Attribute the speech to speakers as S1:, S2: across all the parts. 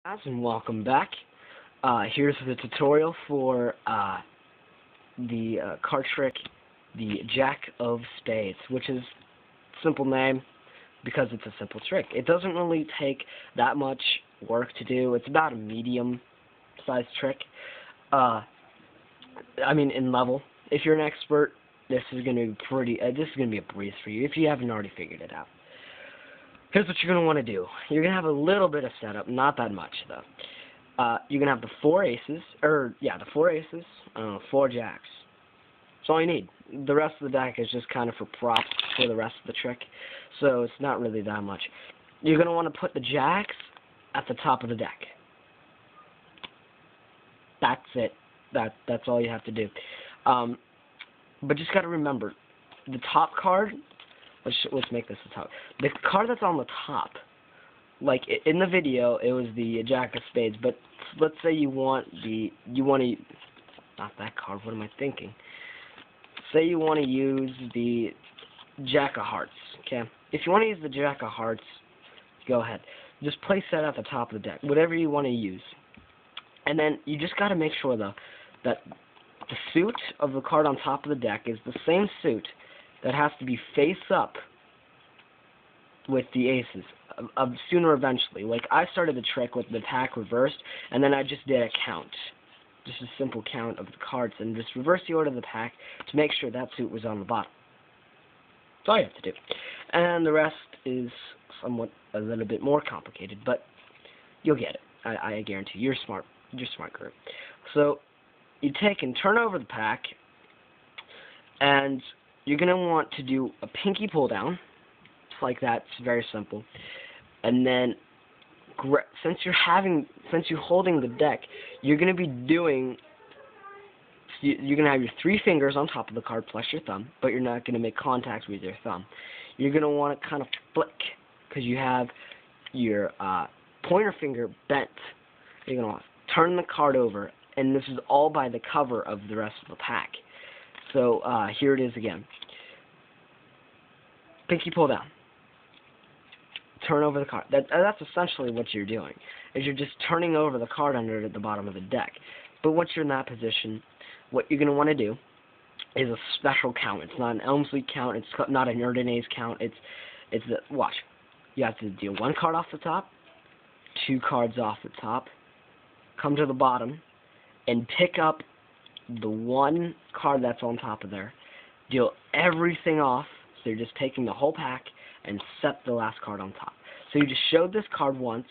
S1: And welcome back. Here's the tutorial for the card trick, the Jack of Spades, which is simple name because it's a simple trick. It doesn't really take that much work to do. It's about a medium-sized trick. In level. If you're an expert, this is going to be this is going to be a breeze for you if you haven't already figured it out. Here's what you're going to want to do. You're going to have a little bit of setup, not that much, though. You're going to have the four aces, four jacks. That's all you need. The rest of the deck is just kind of for props for the rest of the trick, so it's not really that much. You're going to want to put the jacks at the top of the deck. That's it. That's all you have to do. But just got to remember, the top card. Let's make this the top. The card that's on the top, like in the video, it was the Jack of Spades. But let's say you want not that card. What am I thinking? Say you want to use the Jack of Hearts. Okay. If you want to use the Jack of Hearts, go ahead. Just place that at the top of the deck, whatever you want to use. And then you just got to make sure though that the suit of the card on top of the deck is the same suit that has to be face up with the aces, sooner or eventually. Like, I started the trick with the pack reversed, and then I just did a count. Just a simple count of the cards, and just reverse the order of the pack to make sure that suit was on the bottom. That's all you have to do. And the rest is somewhat a little bit more complicated, but you'll get it. I guarantee you. You're smart. You're smart group. So, you take and turn over the pack, and you're going to want to do a pinky pull down, just like that. It's very simple. And then, since you're holding the deck, you're going to be doing, you're going to have your three fingers on top of the card plus your thumb, but you're not going to make contact with your thumb. You're going to want to kind of flick, because you have your pointer finger bent. You're going to want to turn the card over, and this is all by the cover of the rest of the pack. So, here it is again. Pinky pull down. Turn over the card. That's essentially what you're doing, is you're just turning over the card under it at the bottom of the deck. But once you're in that position, what you're going to want to do is a special count. It's not an Elmsley count. It's not an Erdonez count. Watch. You have to deal one card off the top, two cards off the top, come to the bottom, and pick up the one card that's on top of there, deal everything off, so you're just taking the whole pack, and set the last card on top. So you just showed this card once,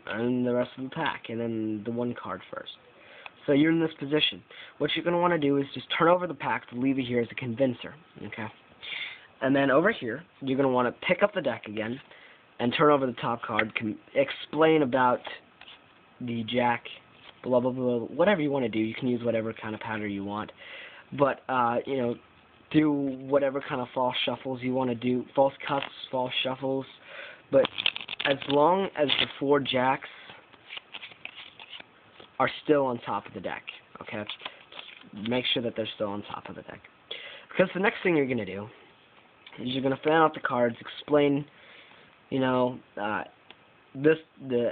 S1: and the rest of the pack, and then the one card first. So you're in this position. What you're going to want to do is just turn over the pack to leave it here as a convincer, okay? And then over here, you're going to want to pick up the deck again, and turn over the top card, explain about the Jack, blah, blah, blah, whatever you want to do. You can use whatever kind of pattern you want. But, do whatever kind of false shuffles you want to do. False cuts, false shuffles. But as long as the four jacks are still on top of the deck, okay? Just make sure that they're still on top of the deck. Because the next thing you're going to do is you're going to fan out the cards, explain, the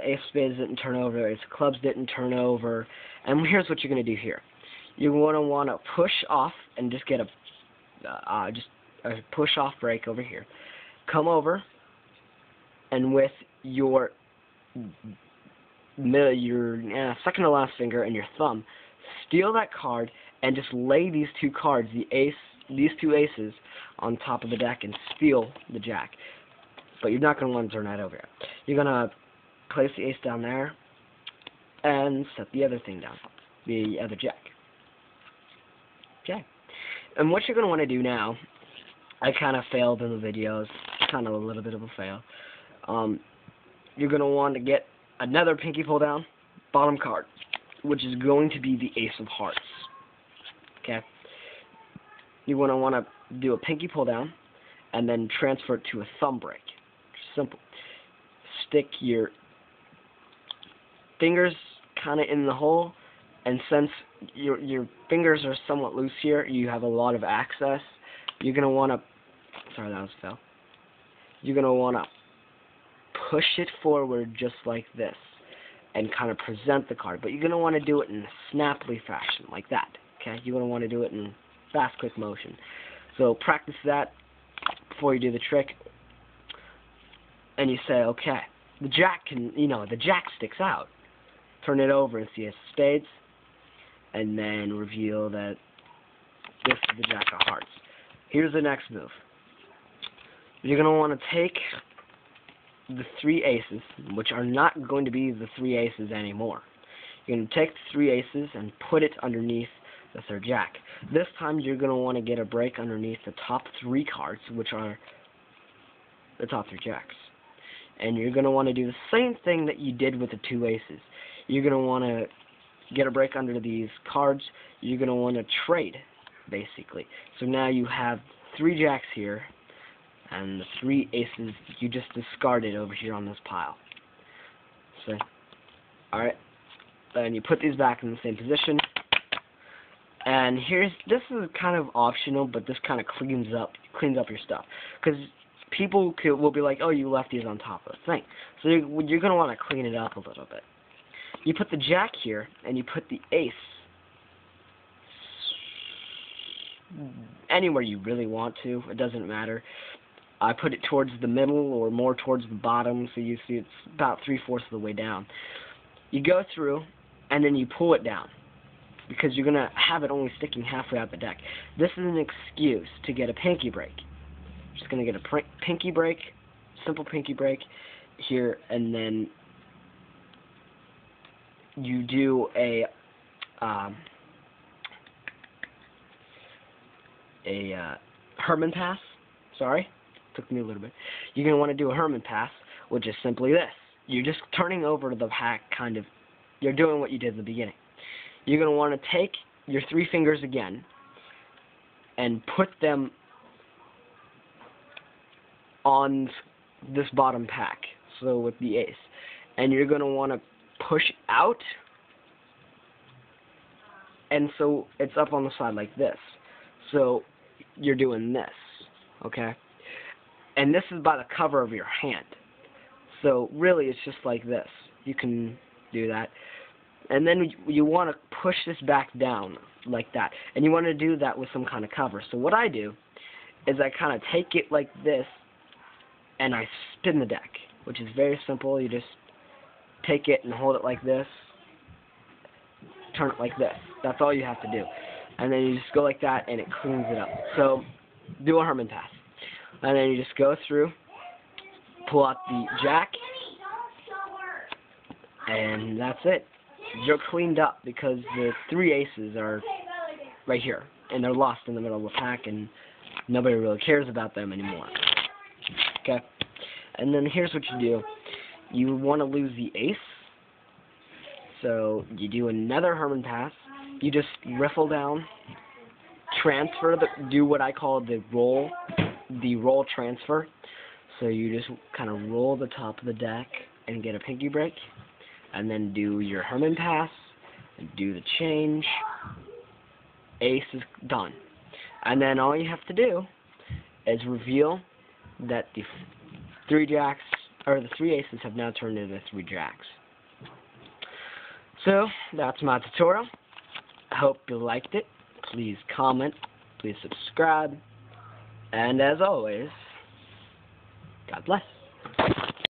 S1: ace of spades didn't turn over, ace of clubs didn't turn over, and here's what you're going to do here. You're going to want to push off and just get a push off break over here. Come over, and with your second to last finger and your thumb, steal that card and just lay these two cards, these two aces, on top of the deck and steal the jack. But you're not going to want to turn that over yet. You're going to place the ace down there and set the other thing down, the other jack. Okay. And what you're going to want to do now, I kind of failed in the videos, kind of a little bit of a fail. You're going to want to get another pinky pull down, bottom card, which is going to be the ace of hearts. Okay. You're going to want to do a pinky pull down and then transfer it to a thumb break. Simple. Stick your fingers kind of in the hole, and since your fingers are somewhat loose here, you have a lot of access. You're going to want to, sorry, that was a fail. You're going to want to push it forward just like this. and kind of present the card. But you're going to want to do it in a snappily fashion, like that. Okay? You're going to want to do it in fast, quick motion. So practice that before you do the trick. And you say, okay, the jack can, the jack sticks out. Turn it over and see a spades. And then reveal that this is the jack of hearts. Here's the next move. You're going to want to take the 3 aces, which are not going to be the 3 aces anymore. You're going to take the 3 aces and put it underneath the 3rd jack. This time you're going to want to get a break underneath the top 3 cards, which are the top 3 jacks. And you're going to want to do the same thing that you did with the 2 aces. You're going to want to get a break under these cards. You're going to want to trade, basically. So now you have 3 jacks here, and the 3 aces you just discarded over here on this pile. So, alright. And you put these back in the same position. And this is kind of optional, but this kind of cleans up your stuff. Because people will be like, oh, you left these on top of the thing. So you're going to want to clean it up a little bit. You put the jack here, and you put the ace anywhere you really want to. It doesn't matter. I put it towards the middle or more towards the bottom, so you see it's about 3/4 of the way down. You go through, and then you pull it down, because you're going to have it only sticking halfway out the deck. This is an excuse to get a pinky break. You're just going to get a pinky break, simple pinky break here, and then you do a Herman pass. Sorry, took me a little bit. You're going to want to do a Herman pass, which is simply this. You're just turning over the pack, kind of. You're doing what you did in the beginning. You're going to want to take your 3 fingers again and put them on this bottom pack, so with the ace. And you're going to want to push out, and so it's up on the side like this. So you're doing this, okay? And this is by the cover of your hand. So really it's just like this. You can do that. And then you want to push this back down like that. And you want to do that with some kind of cover. So what I do is I kind of take it like this and I spin the deck, which is very simple. You just take it and hold it like this, turn it like this. That's all you have to do. And then you just go like that and it cleans it up. So do a Herman pass. And then you just go through, pull out the jack, and that's it. You're cleaned up because the 3 aces are right here, and they're lost in the middle of the pack, and nobody really cares about them anymore. Okay? And then here's what you do. You want to lose the ace, so you do another Herman pass. You just riffle down, transfer, do what I call the roll transfer. So you just kind of roll the top of the deck and get a pinky break, and then do your Herman pass, and do the change. Ace is done. And then all you have to do is reveal that the 3 jacks, or the 3 aces have now turned into 3 jacks. So, that's my tutorial. I hope you liked it. Please comment, please subscribe, and as always, God bless.